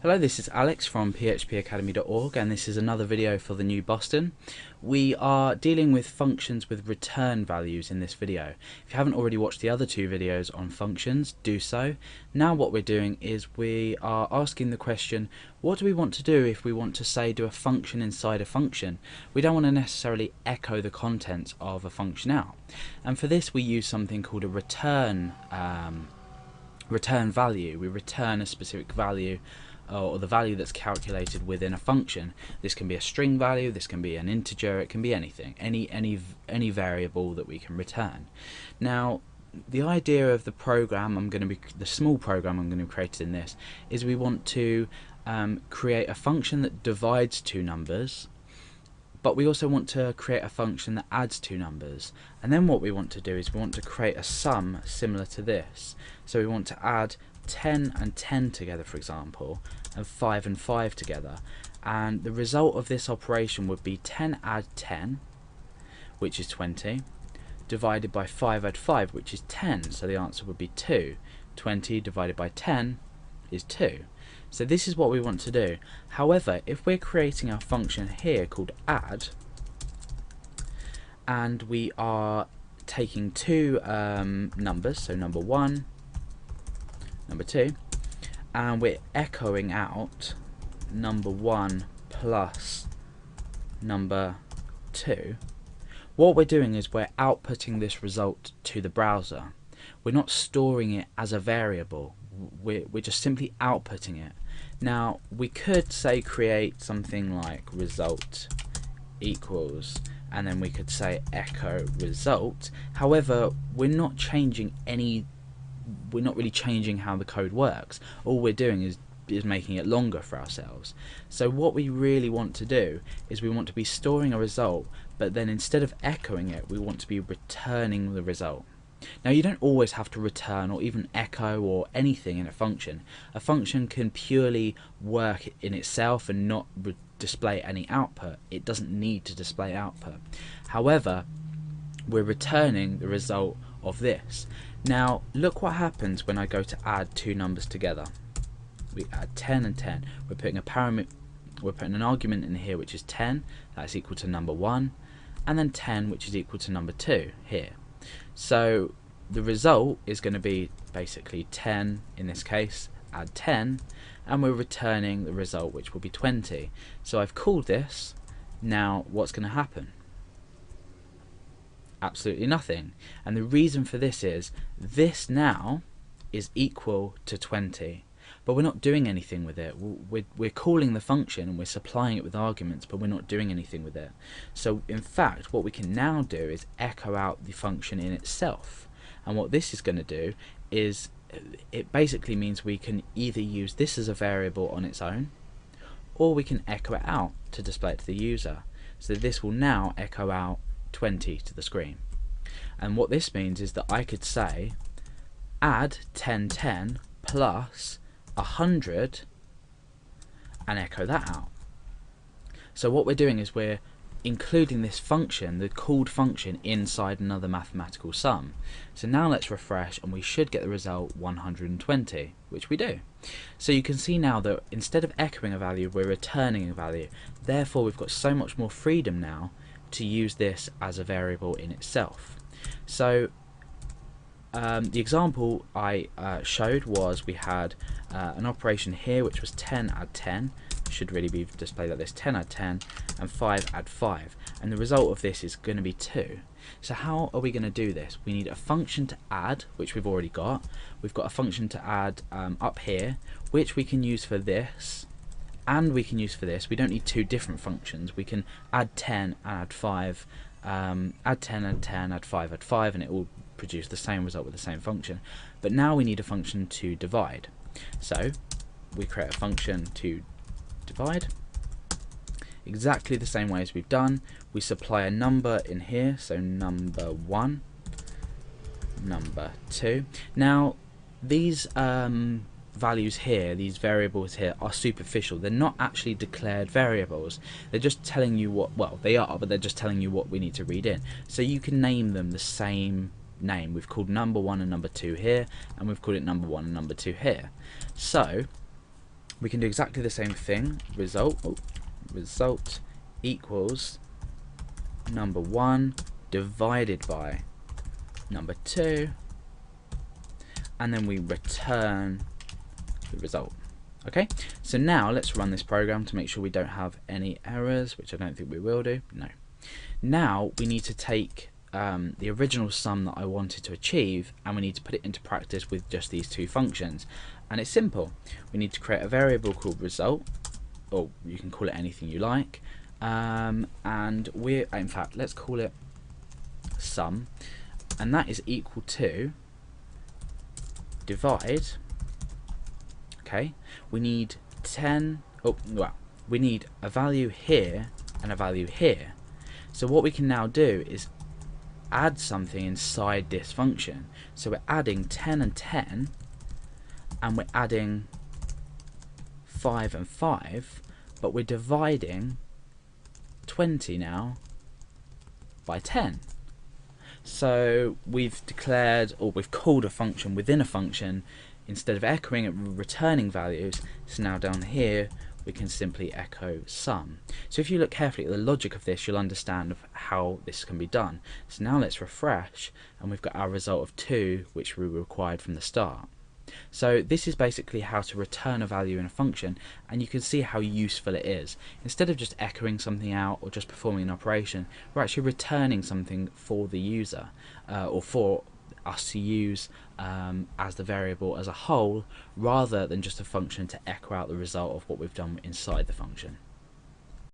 Hello, this is Alex from phpacademy.org, and this is another video for the new Boston. We are dealing with functions with return values in this video. If you haven't already watched the other two videos on functions, do so. Now what we're doing is we are asking the question, what do we want to do if we want to, say, do a function inside a function? We don't want to necessarily echo the contents of a function out. And for this we use something called a return value. We return a specific value, or the value that's calculated within a function. This can be a string value, this can be an integer, it can be anything, any variable that we can return. Now, the idea of the program the small program I'm going to create in this is we want to create a function that divides two numbers, but we also want to create a function that adds two numbers. And then what we want to do is we want to create a sum similar to this. So we want to add 10 and 10 together, for example, and 5 and 5 together, and the result of this operation would be 10 add 10, which is 20, divided by 5 add 5, which is 10, so the answer would be 2. 20 divided by 10 is 2. So this is what we want to do. However, if we're creating a function here called add, and we are taking two numbers, so number 1, number 2, and we're echoing out number 1 plus number 2, what we're doing is we're outputting this result to the browser. We're not storing it as a variable, we're just simply outputting it. Now we could say create something like result equals, and then we could say echo result. However, we're not really changing how the code works. All we're doing is making it longer for ourselves. So what we really want to do is we want to be storing a result, but then instead of echoing it, we want to be returning the result. Now you don't always have to return or even echo or anything in a function. A function can purely work in itself and not display any output. It doesn't need to display output. However, we're returning the result of this. Now look what happens when I go to add two numbers together. We add 10 and 10. We're putting an argument in here which is 10, that's equal to number 1, and then 10 which is equal to number 2 here. So the result is going to be basically 10 in this case, add 10, and we're returning the result which will be 20. So I've called this. Now what's going to happen? Absolutely nothing. And the reason for this is this now is equal to 20, but we're not doing anything with it. We're calling the function and we're supplying it with arguments, but we're not doing anything with it. So in fact what we can now do is echo out the function in itself, and what this is going to do is it basically means we can either use this as a variable on its own, or we can echo it out to display it to the user. So this will now echo out 20 to the screen. And what this means is that I could say add 1010 plus 100 and echo that out. So what we're doing is we're including this function, the called function, inside another mathematical sum. So now let's refresh and we should get the result 120, which we do. So you can see now that instead of echoing a value, we're returning a value. Therefore we've got so much more freedom now to use this as a variable in itself. So the example I showed was we had an operation here which was 10 add 10, should really be displayed like this, 10 add 10, and 5 add 5, and the result of this is going to be 2. So how are we going to do this? We need a function to add, which we've already got. We've got a function to add up here, which we can use for this, and we can use for this. We don't need two different functions. We can add 10 and add 5, add 10 and 10, add 5, add 5, and it will produce the same result with the same function. But now we need a function to divide. So we create a function to divide exactly the same way as we've done. We supply a number in here, so number 1, number 2. Now these values here, these variables here, are superficial. They're not actually declared variables. They're just telling you what, well, they are, but they're just telling you what we need to read in. So you can name them the same name. We've called number 1 and number 2 here, and we've called it number 1 and number 2 here. So we can do exactly the same thing. Result equals number 1 divided by number 2, and then we return the result. Okay, so now let's run this program to make sure we don't have any errors, which I don't think we will do. No. Now we need to take the original sum that I wanted to achieve, and we need to put it into practice with just these two functions. And it's simple. We need to create a variable called result, or you can call it anything you like, and in fact, let's call it sum, and that is equal to divide. Okay, we need 10. We need a value here and a value here. So what we can now do is add something inside this function. So we're adding 10 and 10, and we're adding 5 and 5, but we're dividing 20 now by 10. So we've declared, or we've called a function within a function. Instead of echoing it returning values, so now down here we can simply echo sum. So if you look carefully at the logic of this, you'll understand how this can be done. So now let's refresh, and we've got our result of 2, which we required from the start. So this is basically how to return a value in a function, and you can see how useful it is. Instead of just echoing something out or just performing an operation, we're actually returning something for the user, or for us to use as the variable as a whole, rather than just a function to echo out the result of what we've done inside the function.